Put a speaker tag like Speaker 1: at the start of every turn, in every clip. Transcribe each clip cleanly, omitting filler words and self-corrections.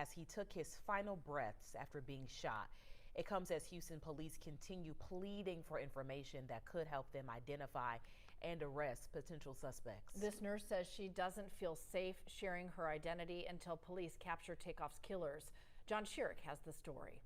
Speaker 1: as he took his final breaths after being shot. It comes as Houston police continue pleading for information that could help them identify and arrest potential suspects.
Speaker 2: This nurse says she doesn't feel safe sharing her identity until police capture Takeoff's killers. John Schierick has the story.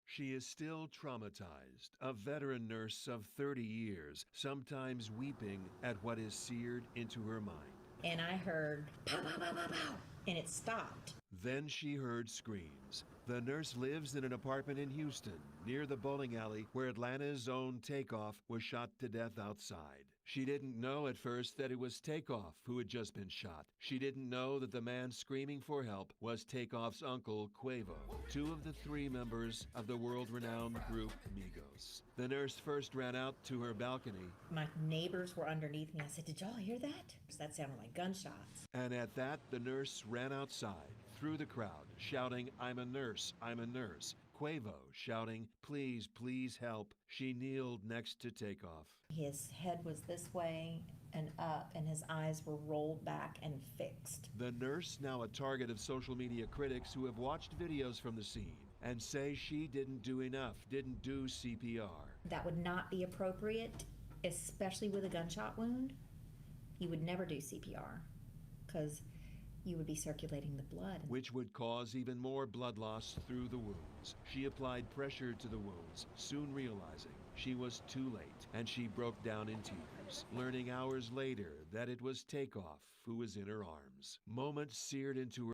Speaker 3: She is still traumatized, a veteran nurse of 30 years, sometimes weeping at what is seared into her mind.
Speaker 4: And I heard pow, pow, pow, pow, pow, and it stopped.
Speaker 3: Then she heard screams. The nurse lives in an apartment in Houston, near the bowling alley where Atlanta's own Takeoff was shot to death outside. She didn't know at first that it was Takeoff who had just been shot. She didn't know that the man screaming for help was Takeoff's uncle, Quavo, two of the three members of the world-renowned group Migos. The nurse first ran out to her balcony.
Speaker 4: My neighbors were underneath me. I said, "Did y'all hear that?" That sounded like gunshots.
Speaker 3: And at that, the nurse ran outside, through the crowd, shouting, "I'm a nurse, I'm a nurse." Quavo shouting, "Please, please help." She kneeled next to Takeoff.
Speaker 4: His head was this way and up, and his eyes were rolled back and fixed.
Speaker 3: The nurse, now a target of social media critics who have watched videos from the scene and say she didn't do enough, didn't do CPR.
Speaker 4: That would not be appropriate, especially with a gunshot wound. You would never do CPR because you would be circulating the blood.
Speaker 3: Which would cause even more blood loss through the wounds. She applied pressure to the wounds, soon realizing she was too late, and she broke down in tears, learning hours later that it was Takeoff who was in her arms. Moments seared into her